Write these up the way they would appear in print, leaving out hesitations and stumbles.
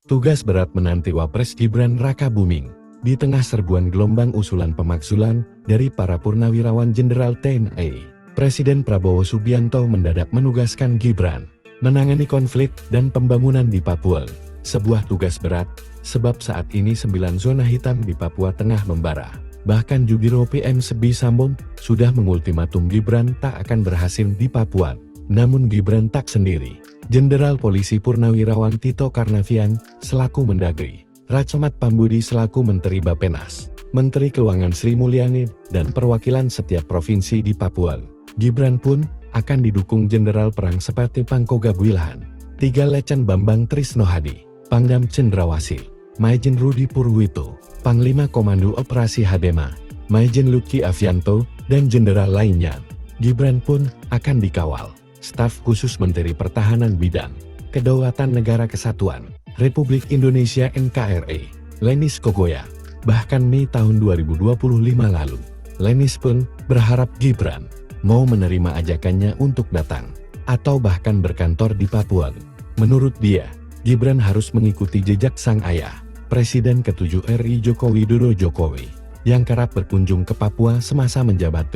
Tugas berat menanti Wapres Gibran Raka booming. Di tengah serbuan gelombang usulan pemakzulan dari para purnawirawan Jenderal TNI, Presiden Prabowo Subianto mendadak menugaskan Gibran menangani konflik dan pembangunan di Papua. Sebuah tugas berat, sebab saat ini 9 zona hitam di Papua Tengah membara. Bahkan jubir PM Sebi Sambong sudah mengultimatum Gibran tak akan berhasil di Papua. Namun Gibran tak sendiri. Jenderal Polisi Purnawirawan Tito Karnavian selaku Mendagri, Ratchabut Pambudi selaku Menteri Bappenas, Menteri Keuangan Sri Mulyani, dan perwakilan setiap provinsi di Papua. Gibran pun akan didukung Jenderal Perang seperti Pangkoga Bwilahan, 3 Letjen Bambang Trisnohadi, Pangdam Cendrawasih, Maijen Rudi Purwito, Panglima Komando Operasi Hadema, Maijen Lucky Avianto, dan jenderal lainnya. Gibran pun akan dikawal staf khusus Menteri Pertahanan Bidang Kedaulatan Negara Kesatuan Republik Indonesia NKRI, Lenis Kogoya. Bahkan Mei tahun 2025 lalu, Lenis pun berharap Gibran mau menerima ajakannya untuk datang atau bahkan berkantor di Papua. Menurut dia, Gibran harus mengikuti jejak sang ayah, Presiden ke-7 RI Joko Widodo Jokowi, yang kerap berkunjung ke Papua semasa menjabat.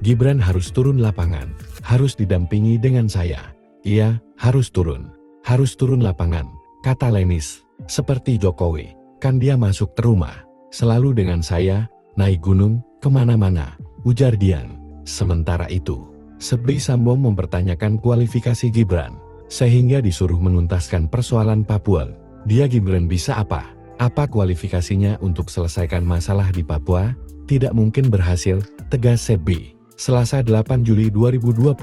Gibran harus turun lapangan, harus didampingi dengan saya. Iya, harus turun lapangan, kata Lenis. Seperti Jokowi, kan dia masuk ke rumah, selalu dengan saya, naik gunung, kemana-mana, ujar Dian. Sementara itu, Sebi Sambong mempertanyakan kualifikasi Gibran, sehingga disuruh menuntaskan persoalan Papua. Dia Gibran bisa apa? Apa kualifikasinya untuk selesaikan masalah di Papua? Tidak mungkin berhasil, tegas Sebi. Selasa 8 Juli 2025.